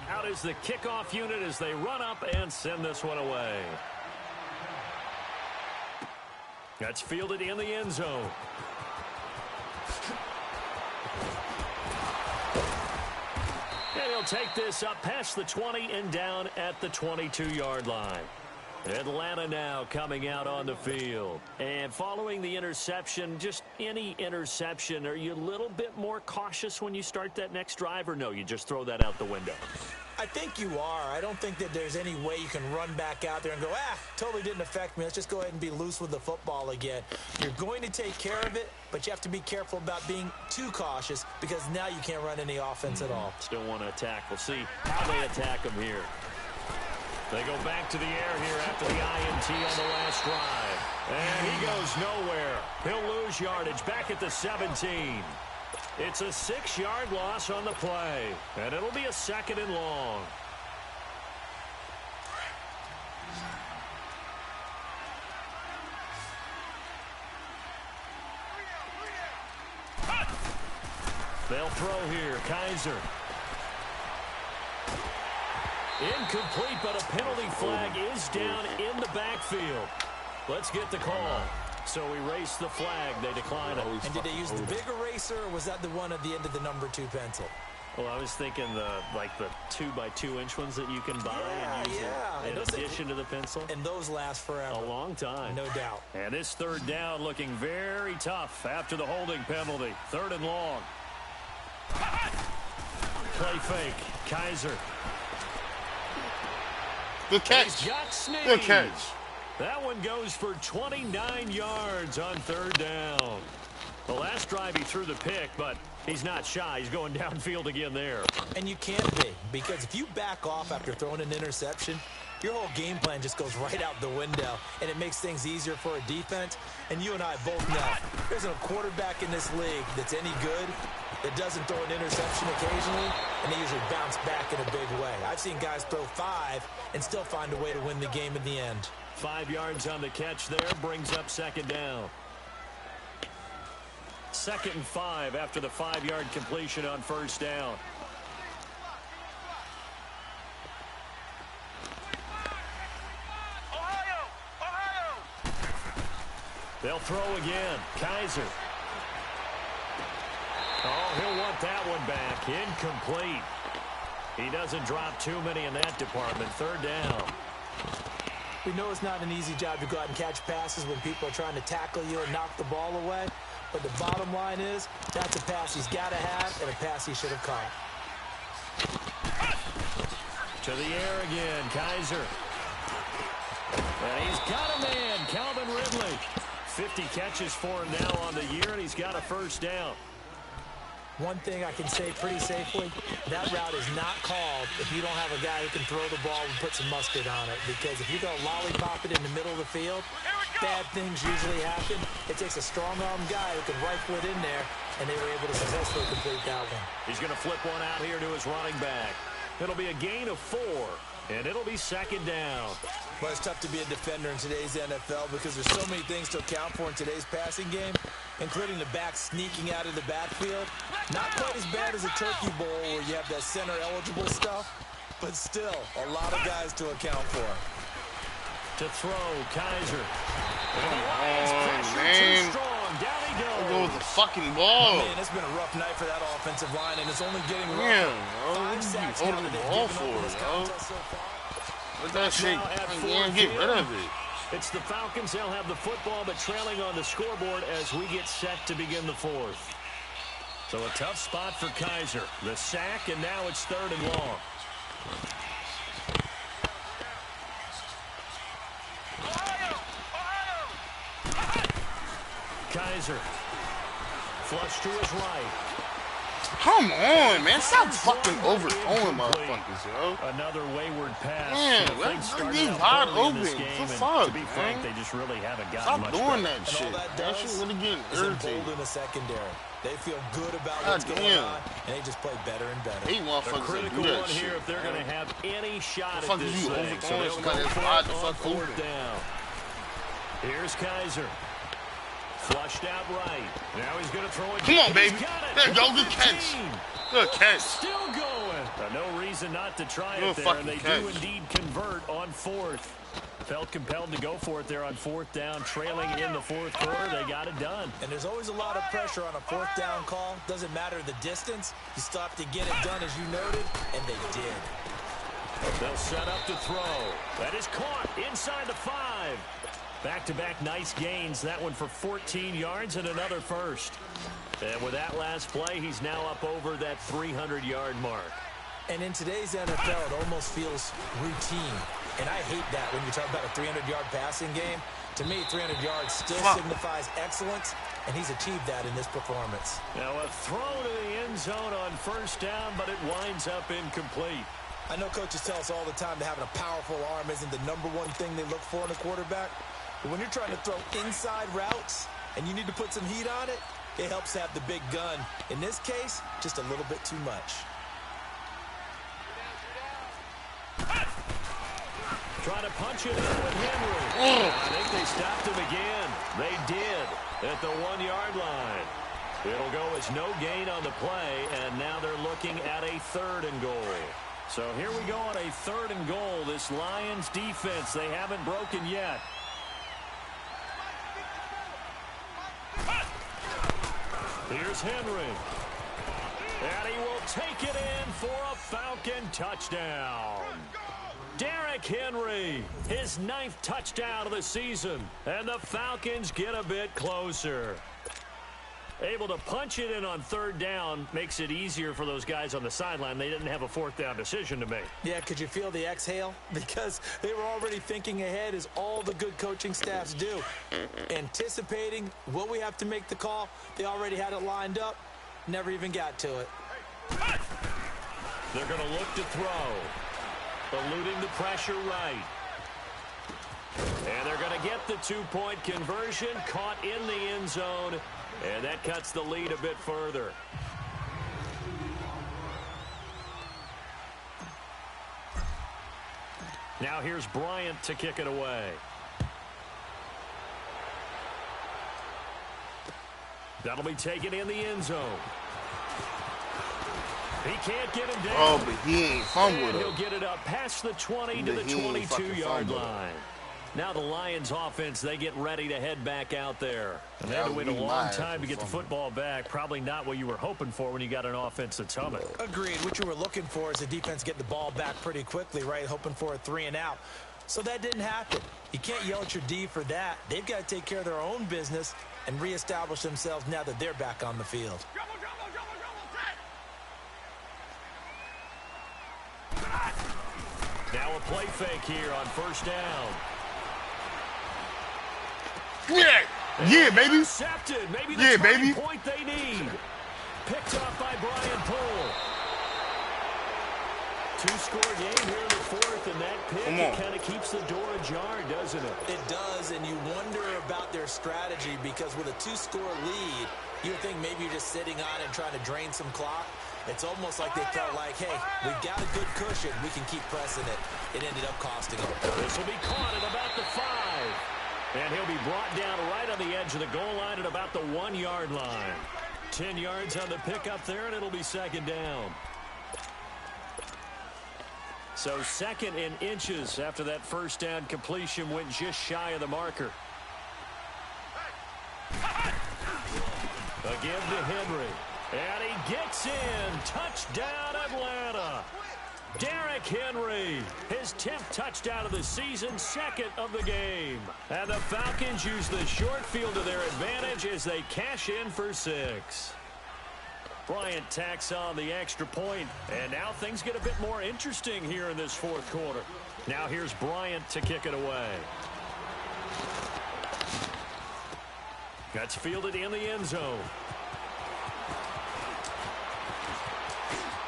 Out is the kickoff unit as they run up and send this one away. That's fielded in the end zone. And he'll take this up past the 20 and down at the 22-yard line. Atlanta now coming out on the field. And following the interception, just any interception, are you a little bit more cautious when you start that next drive, or no, you just throw that out the window? I think you are. I don't think that there's any way you can run back out there and go, totally didn't affect me. Let's just go ahead and be loose with the football again. You're going to take care of it, but you have to be careful about being too cautious because now you can't run any offense at all. Still want to attack. We'll see how they attack them here. They go back to the air here after the INT on the last drive. And he goes nowhere. He'll lose yardage back at the 17. It's a 6-yard loss on the play. And it'll be a 2nd and long. They'll throw here. Kaiser. Incomplete, but a penalty flag is down in the backfield. Let's get the call. So erase the flag. They decline it. And did they use the big eraser, or was that the one at the end of the number 2 pencil? Well, I was thinking the 2x2-inch ones that you can buy and use in addition to the pencil. And those last forever. A long time. No doubt. And this 3rd down looking very tough after the holding penalty. 3rd and long. Play fake. Kaiser. Good catch. He's got Snead. Good catch. That one goes for 29 yards on 3rd down. The last drive he threw the pick, but he's not shy. He's going downfield again there. And you can't be, because if you back off after throwing an interception, your whole game plan just goes right out the window, and it makes things easier for a defense. And you and I both know there's a quarterback in this league that's any good that doesn't throw an interception occasionally, and they usually bounce back in a big way. I've seen guys throw 5 and still find a way to win the game in the end. 5 yards on the catch there, brings up 2nd down. 2nd and 5 after the 5-yard completion on 1st down. They'll throw again. Kaiser. Oh, he'll want that one back. Incomplete. He doesn't drop too many in that department. 3rd down. We know it's not an easy job to go out and catch passes when people are trying to tackle you and knock the ball away. But the bottom line is, that's a pass he's got to have and a pass he should have caught. To the air again, Kaiser. And he's got a man, Calvin Ridley. 50 catches for him now on the year, and he's got a 1st down. One thing I can say pretty safely, that route is not called if you don't have a guy who can throw the ball and put some mustard on it. Because if you go lollipop it in the middle of the field, bad things usually happen. It takes a strong-arm guy who can rifle it in there, and they were able to successfully complete that one. He's going to flip one out here to his running back. It'll be a gain of 4, and it'll be 2nd down. Well, it's tough to be a defender in today's NFL because there's so many things to account for in today's passing game, including the back sneaking out of the backfield. Not quite as bad as a turkey bowl where you have that center-eligible stuff, but still a lot of guys to account for. To throw, Kaiser. Man. Too strong. Down he goes. Go with the fucking ball. Man, it's been a rough night for that offensive line, and it's only getting rougher. Man, bro. 5 What sacks you now holding that the they've ball given up for, in this bro? contest so far. Let that shit. Now at Man, get rid of it. It's the Falcons. They'll have the football, but trailing on the scoreboard as we get set to begin the 4th. So a tough spot for Kaiser. The sack, and now it's 3rd and long. Kaiser. Flush to his right. Come on, man. Stop fucking overthrowing motherfuckers, yo. Another wayward pass. Man, let these wide open. For fuck, to be frank, they just really haven't gotten Stop much doing better. that shit. That shit really getting irritating. In the secondary. They feel good about what's going on, and they just play better and better. Hey, motherfuckers, critical do that one shit. here if they're going to have any shot The at this you thing. So overthrowing they'll somebody go that's for wide it the on fuck fourth open. down. Here's Kaiser. Flushed out right. Now he's going to throw it. Come on, baby. There you go. Good catch. Good catch. Still going. No reason not to try it there, and they do indeed convert on fourth. Felt compelled to go for it there on fourth down, trailing in the fourth quarter. They got it done. And there's always a lot of pressure on a fourth down call. Doesn't matter the distance. You stop to get it done, as you noted, and they did. They'll set up to throw. That is caught inside the 5. Back-to-back nice gains. That one for 14 yards and another first. And with that last play, he's now up over that 300-yard mark. And in today's NFL, it almost feels routine. And I hate that when you talk about a 300-yard passing game. To me, 300 yards still signifies excellence, and he's achieved that in this performance. Now a throw to the end zone on first down, but it winds up incomplete. I know coaches tell us all the time that having a powerful arm isn't the number one thing they look for in a quarterback. But when you're trying to throw inside routes and you need to put some heat on it, it helps to have the big gun. In this case, just a little bit too much. Trying to punch it in with Henry. I think they stopped him again. They did at the 1-yard line. It'll go as no gain on the play, and now they're looking at a 3rd and goal. So here we go on a 3rd and goal. This Lions defense, they haven't broken yet. Here's Henry. And he will take it in for a Falcon touchdown. Derrick Henry, his 9th touchdown of the season. And the Falcons get a bit closer. Able to punch it in on 3rd down makes it easier for those guys on the sideline. They didn't have a 4th down decision to make. Yeah, could you feel the exhale? Because they were already thinking ahead, as all the good coaching staffs do. Anticipating, will we have to make the call? They already had it lined up. Never even got to it. They're going to look to throw. Eluding the pressure right. And they're going to get the 2-point conversion. Caught in the end zone. And that cuts the lead a bit further. Now here's Bryant to kick it away. That'll be taken in the end zone. He can't get him down. Oh, but he ain't fumbled. And he'll get it up past the 20 to the 22-yard line. Now the Lions offense, they get ready to head back out there. And they had to wait a long time to get the football back. Probably not what you were hoping for when you got an offense that's humming. Agreed. What you were looking for is the defense get the ball back pretty quickly, right? Hoping for a 3 and out. So that didn't happen. You can't yell at your D for that. They've got to take care of their own business and reestablish themselves now that they're back on the field. Now a play fake here on first down. Yeah, baby. Intercepted. Maybe the turning point they need. Picked up by Brian Poole. 2-score game here in the 4th, and that pick kind of keeps the door ajar, doesn't it? It does, and you wonder about their strategy, because with a 2-score lead, you would think maybe you're just sitting on it and trying to drain some clock. It's almost like they felt like, hey, we've got a good cushion. We can keep pressing it. It ended up costing them. This will be caught at about the 5. And he'll be brought down right on the edge of the goal line at about the 1-yard line. 10 yards on the pickup there, and it'll be 2nd down. So 2nd in inches after that first down completion went just shy of the marker. Again to Henry. And he gets in. Touchdown, Atlanta. Derrick Henry, his 10th touchdown of the season, 2nd of the game. And the Falcons use the short field to their advantage as they cash in for 6. Bryant tacks on the extra point, and now things get a bit more interesting here in this 4th quarter. Now here's Bryant to kick it away. That's fielded in the end zone.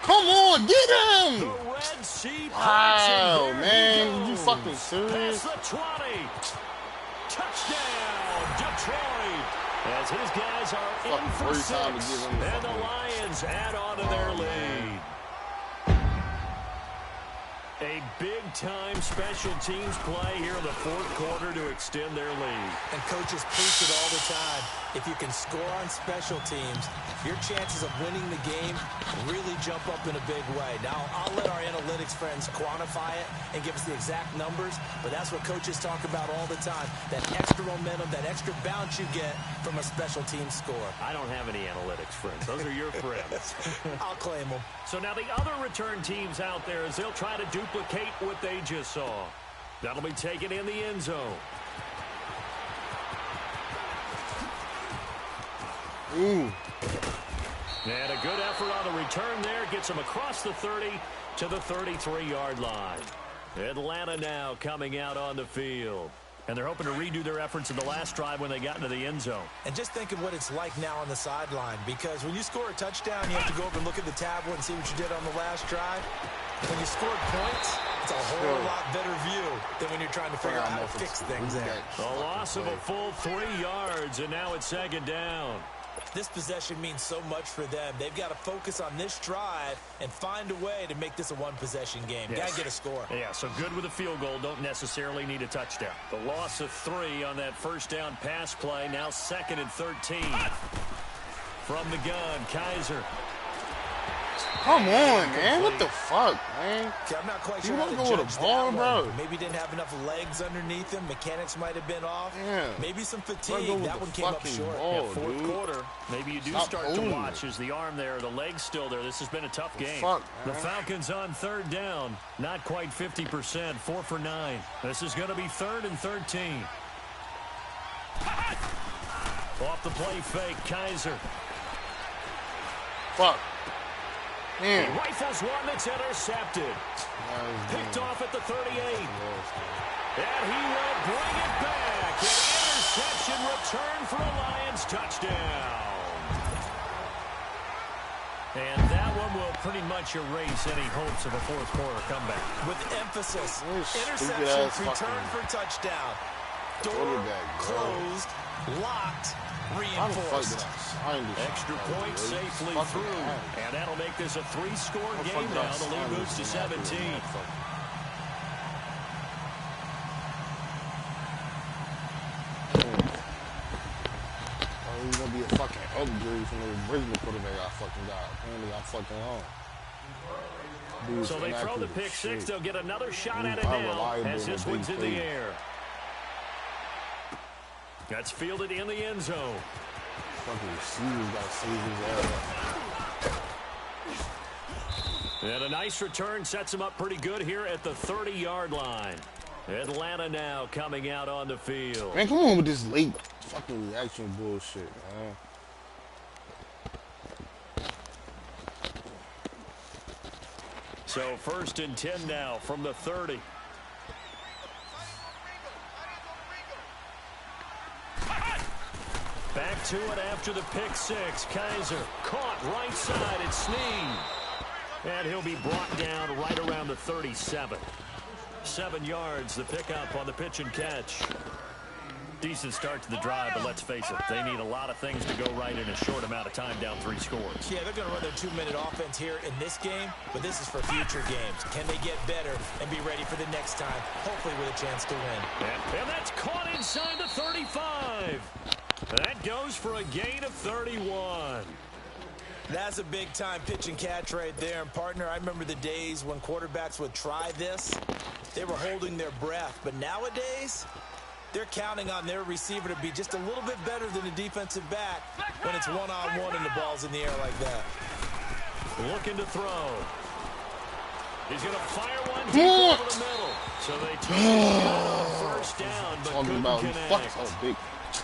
Come on, get The him! Red Sea Wow, Pirates, man, he you goes. fucking serious? Past the 20. Touchdown, Detroit. As his guys are in for First time to 6, give him the and the fucking- Lions add on to their lead. man. A big-time special teams play here in the fourth quarter to extend their lead. And coaches preach it all the time. If you can score on special teams, your chances of winning the game really jump up in a big way. Now, I'll let our analytics friends quantify it and give us the exact numbers, but that's what coaches talk about all the time, that extra momentum, that extra bounce you get from a special team score. I don't have any analytics friends. Those are your friends. I'll claim them. So now the other return teams out there, as they'll try to duplicate what they just saw. That'll be taken in the end zone. Ooh. And a good effort on the return there. Gets him across the 30 to the 33-yard line. Atlanta now coming out on the field. And they're hoping to redo their efforts in the last drive when they got into the end zone. And just think of what it's like now on the sideline, because when you score a touchdown, you have to go over and look at the tablet and see what you did on the last drive. When you scored points, it's a whole lot better view than when you're trying to figure out how to fix things there. A loss of a full 3 yards, and now it's second down. This possession means so much for them. They've got to focus on this drive and find a way to make this a one-possession game. Yes. Got to get a score. Yeah, so good with a field goal. Don't necessarily need a touchdown. The loss of 3 on that first down pass play. Now 2nd and 13. From the gun, Kaiser. Come on, man. What the fuck, man? Okay, I'm not quite You sure how don't to go with judge a ball, that bro. one. Maybe didn't have enough legs underneath him. Mechanics might have been off. Yeah. Maybe some Bro, fatigue. go with That the one came up fucking short. ball, Yeah, fourth dude. quarter. Maybe you do Stop start to owning watch it. as the arm there, the leg's still there. This has been a tough game. Fuck, The man. Falcons on 3rd down. Not quite 50%. 4 for 9. This is going to be 3rd and 13. Off the play fake, Kaiser. Fuck. He Man. rifles one that's intercepted. Picked off at the 38. And he will bring it back. An interception return for a Lions touchdown. And that one will pretty much erase any hopes of a fourth quarter comeback. With emphasis. Stupid-ass Interception, return fucking for touchdown. Door quarterback, bro. closed, locked, How the fuck did reinforced. I sign this Extra shit, point bro? safely Fucking through. ass. And that'll make this a 3-score How the fuck game did I now. The lead sign moves to this after 17. that fucking- Oh, he's gonna be a fucking upgrade from the original quarterback I fucking got. Apparently I'm fucking wrong. Dude's So they throw the inaccurate pick as six. shit. They'll get another shot Dude, at it I'm now reliable as in this the one's big in the play. air. That's fielded in the end zone. Fucking receivers gotta save his ass. And a nice return sets him up pretty good here at the 30-yard line. Atlanta now coming out on the field. Man, come on with this late fucking reaction bullshit, man. So 1st and 10 now from the 30. Back to it after the pick six. Kaiser caught right side. It's Sneed. And he'll be brought down right around the 37. 7 yards, the pickup on the pitch and catch. Decent start to the drive, but let's face it, they need a lot of things to go right in a short amount of time, down 3 scores. Yeah, they're going to run their 2-minute offense here in this game, but this is for future games. Can they get better and be ready for the next time, hopefully with a chance to win? And that's caught inside the 35. That goes for a gain of 31. That's a big-time pitch and catch right there. And, partner, I remember the days when quarterbacks would try this. They were holding their breath. But nowadays, they're counting on their receiver to be just a little bit better than a defensive back when it's one-on-one and the ball's in the air like that. Looking to throw. He's going to fire one deep over the middle. So they took it on 1st down, but Talking couldn't about connect. fuck up big.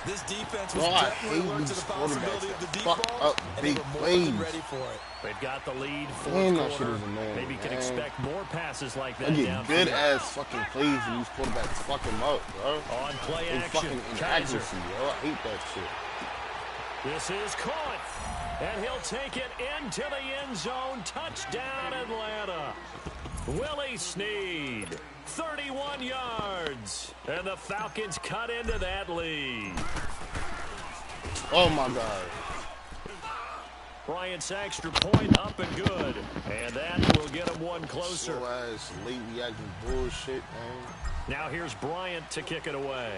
This defense was Bro, I definitely hate alert to these the possibility quarterbacks of the that deep fuck balls, up and they big were more than plays. ready for it. They've got the lead, Man, fourth that shit quarter. is annoying, Maybe can man. expect more passes like that They get down. good ass fucking plays and these quarterbacks fuck him up, bro. On play They action, fucking Kaiser. inaccuracy, bro. I hate that shit. This is caught. And he'll take it into the end zone. Touchdown, Atlanta. Willie Snead, 31 yards. And the Falcons cut into that lead. Oh, my God. Bryant's extra point up and good. And that will get him one closer. Slow-ass, late reacting bullshit, man. Now here's Bryant to kick it away.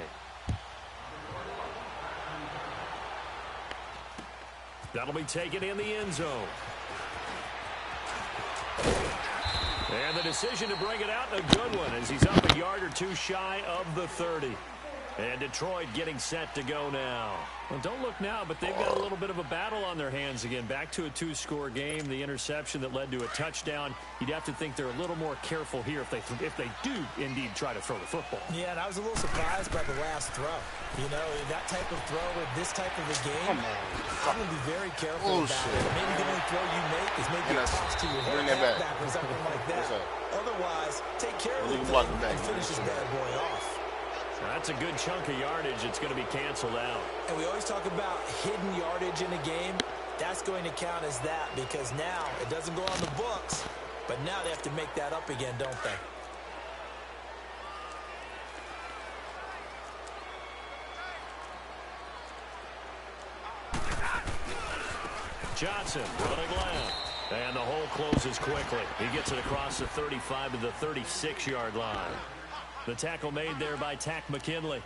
That'll be taken in the end zone. And the decision to bring it out, a good one, as he's up a yard or two shy of the 30. And Detroit getting set to go now. Well, don't look now, but they've got a little bit of a battle on their hands again. Back to a two-score game. The interception that led to a touchdown. You'd have to think they're a little more careful here if they do indeed try to throw the football. Yeah, and I was a little surprised by the last throw. You know, that type of throw with this type of a game, I'm going to be very careful about it. Maybe the only throw you make is maybe a toss to your head back or something like that. Otherwise, take care of the thing and finish this bad boy off. That's a good chunk of yardage. It's going to be canceled out. And we always talk about hidden yardage in a game. That's going to count as that because now it doesn't go on the books, but now they have to make that up again, don't they? Johnson running left. And the hole closes quickly. He gets it across the 35 to the 36-yard line. The tackle made there by Tack McKinley.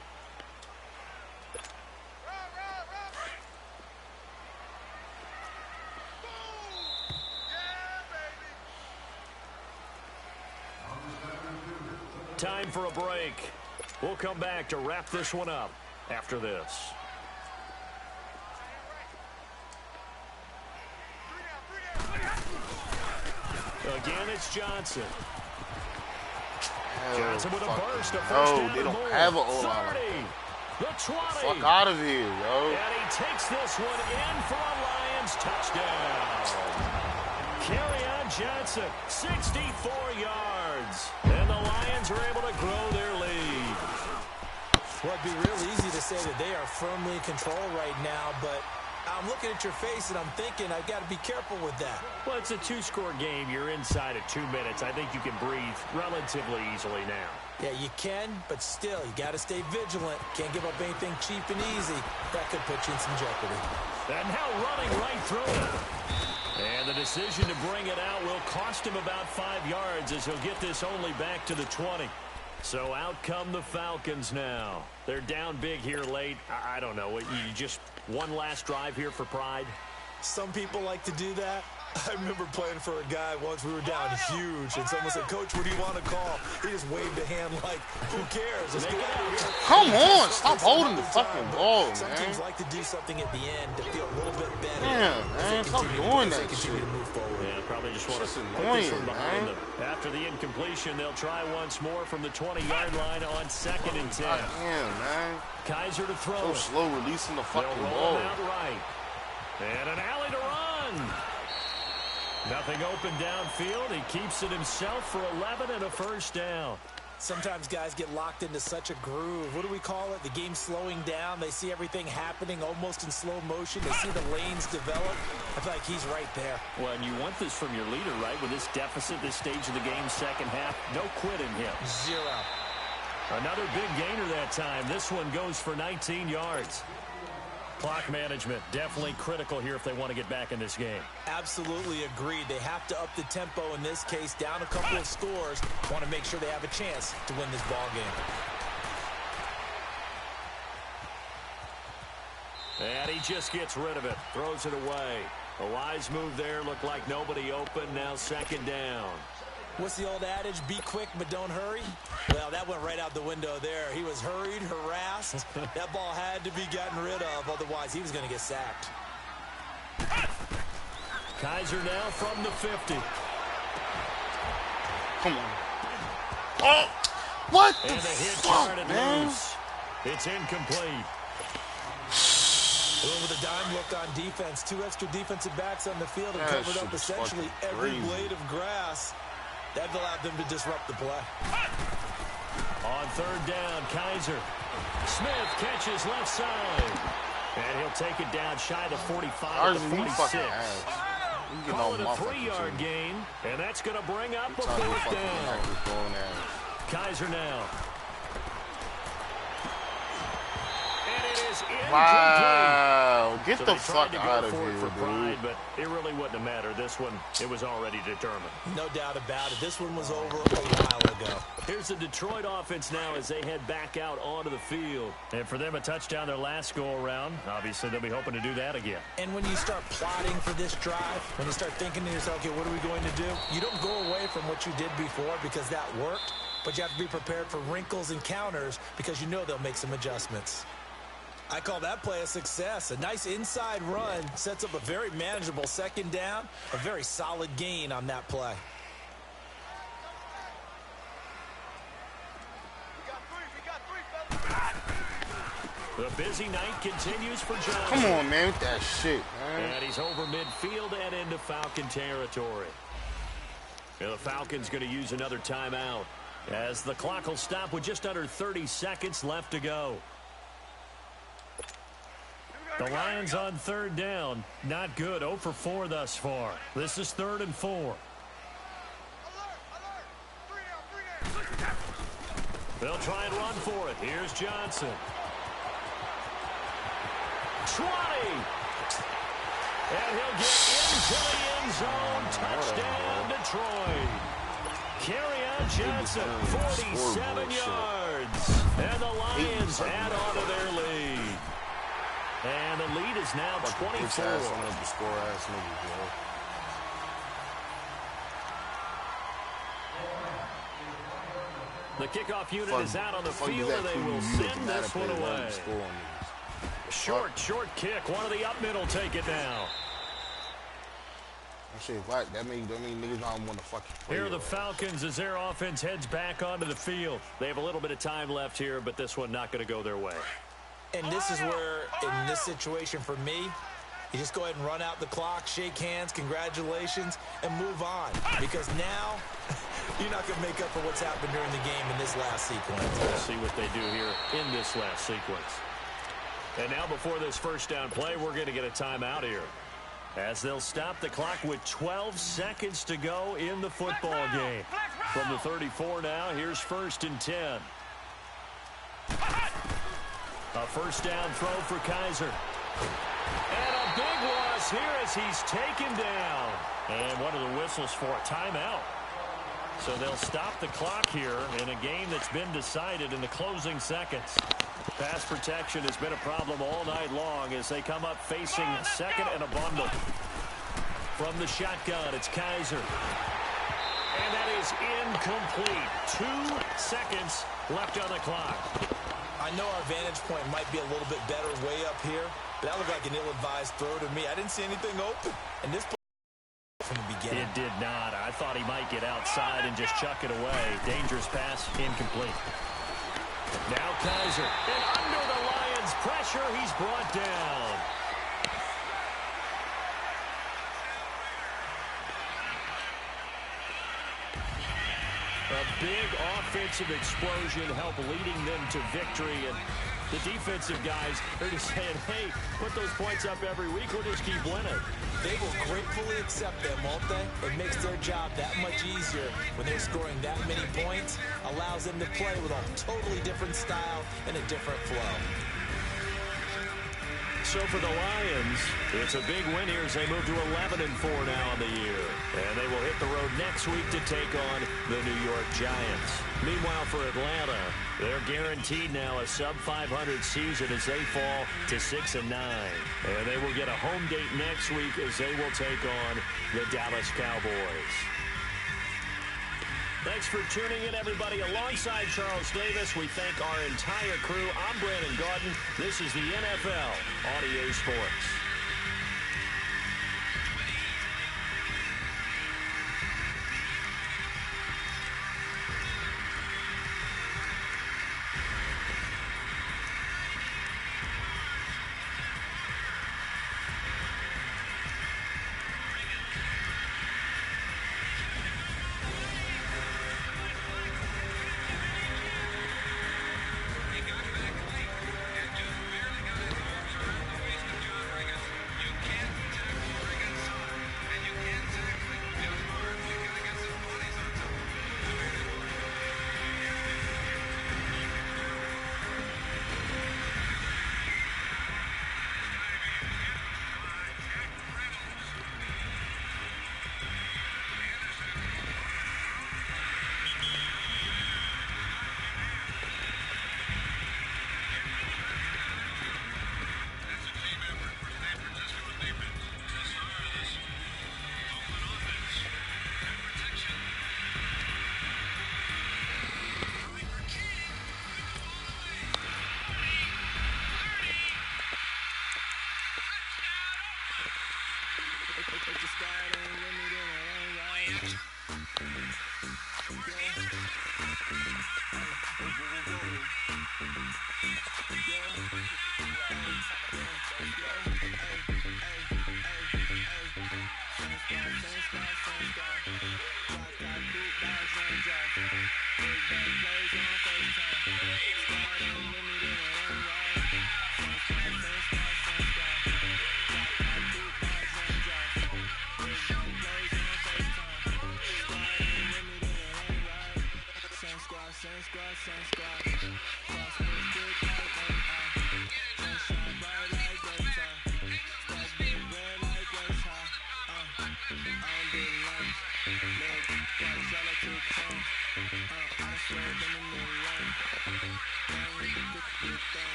Time for a break. We'll come back to wrap this one up after this. Again, it's Johnson. Johnson with a burst. No, they don't have an O-line. The 20. Fuck out of here, yo. And he takes this one in for a Lions touchdown. Kerryon Johnson, 64 yards. And the Lions are able to grow their lead. Well, it'd be real easy to say that they are firmly in control right now, but I'm looking at your face and I'm thinking I've got to be careful with that. Well, it's a two-score game. You're inside of 2 minutes. I think you can breathe relatively easily now. Yeah, you can, but still, you got to stay vigilant. Can't give up anything cheap and easy. That could put you in some jeopardy. And now running right through it. And the decision to bring it out will cost him about 5 yards as he'll get this only back to the 20. So out come the Falcons now. They're down big here late. I don't know. You just one last drive here for pride? Some people like to do that. I remember playing for a guy once. We were down huge, and someone said, "Coach, what do you want to call?" He just waved a hand like, "Who cares? Let's get out of here." Come on, stop holding the fucking ball, man. Some teams like to do something at the end to feel a little bit better. Yeah, man, stop doing that shit. Yeah, probably just want to put this one behind them. After the incompletion, they'll try once more from the 20-yard line on 2nd and 10. Damn, man. Kaiser to throw. So slow releasing the fucking They'll ball. roll him out right. And an alley to run. Nothing open downfield. He keeps it himself for 11 and a first down. Sometimes guys get locked into such a groove. What do we call it? The game slowing down. They see everything happening almost in slow motion. They see the lanes develop. I feel like he's right there. Well, and you want this from your leader, right? With this deficit, this stage of the game, second half, no quitting him. Zero. Another big gainer that time. This one goes for 19 yards. Clock management, definitely critical here if they want to get back in this game. Absolutely agreed. They have to up the tempo in this case, down a couple of scores. Want to make sure they have a chance to win this ball game. And he just gets rid of it, throws it away. A wise move there, looked like nobody open, now 2nd down. What's the old adage? Be quick, but don't hurry. Well, that went right out the window there. He was hurried, harassed. That ball had to be gotten rid of, otherwise he was going to get sacked. Kaiser now from the 50. Come on. Oh, what the And the hit fuck, started man? loose. It's incomplete. With a dime look on defense, 2 extra defensive backs on the field and That covered shit up is essentially fucking every crazy. blade of grass. That allowed them to disrupt the play. On 3rd down, Kaiser. Smith catches left side. And he'll take it down shy of the 45 Ours to is the he 46. fucking ass. He getting Call all it a motherfucking 3-yard too. gain, and that's going to bring up a Trying to fourth fucking down. act his grown ass. Kaiser now. And it is incomplete. Wow, get So the they tried fuck to go out of for here, it for dude. pride, but it really wouldn't have mattered. This one, it was already determined. No doubt about it. This one was over a while ago. Here's the Detroit offense now as they head back out onto the field. And for them, a touchdown their last go-around. Obviously, they'll be hoping to do that again. And when you start plotting for this drive, when you start thinking to yourself, okay, what are we going to do? You don't go away from what you did before because that worked, but you have to be prepared for wrinkles and counters because you know they'll make some adjustments. I call that play a success. A nice inside run sets up a very manageable second down, a very solid gain on that play. The busy night continues for Johnson. Come on, man, with that shit, man. And he's over midfield and into Falcon territory. And the Falcons going to use another timeout as the clock will stop with just under 30 seconds left to go. The Lions on third down. Not good. 0 for 4 thus far. This is 3rd and 4. They'll try and run for it. Here's Johnson. 20. And he'll get into the end zone. Touchdown, Detroit. Kerryon Johnson, 47 yards. And the Lions add on to their lead. And the lead is now 24. The kickoff unit is out on the field, and they will send this one away. Short kick. One of the up middle take it now. That shit whack. That mean niggas don't want to fucking play. Here are the Falcons as their offense heads back onto the field. They have a little bit of time left here, but this one not going to go their way. And this is where, in this situation for me, you just go ahead and run out the clock, shake hands, congratulations, and move on. Because now, you're not going to make up for what's happened during the game in this last sequence. We'll see what they do here in this last sequence. And now before this first down play, we're going to get a timeout here. As they'll stop the clock with 12 seconds to go in the football game. From the 34 now, here's 1st and 10. A first down throw for Kaiser. And a big loss here as he's taken down. And one of the whistles for a timeout. So they'll stop the clock here in a game that's been decided in the closing seconds. Pass protection has been a problem all night long as they come up facing second and a bundle. From the shotgun, it's Kaiser. And that is incomplete. 2 seconds left on the clock. I know our vantage point might be a little bit better way up here, but that looked like an ill-advised throw to me. I didn't see anything open. And this from the beginning. It did not. I thought he might get outside and just chuck it away. Dangerous pass, incomplete. Now Kaiser. And under the Lions' pressure, he's brought down. A big offensive explosion helped leading them to victory. And the defensive guys are just saying, hey, put those points up every week. We'll just keep winning. They will gratefully accept them, won't they? It makes their job that much easier when they're scoring that many points. Allows them to play with a totally different style and a different flow. So for the Lions, it's a big win here as they move to 11-4 now on the year. And they will hit the road next week to take on the New York Giants. Meanwhile, for Atlanta, they're guaranteed now a sub-500 season as they fall to 6-9. And they will get a home date next week as they will take on the Dallas Cowboys. Thanks for tuning in, everybody. Alongside Charles Davis, we thank our entire crew. I'm Brandon Gaudin. This is the NFL Audio Sports.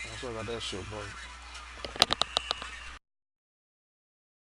I still got that shit, bro.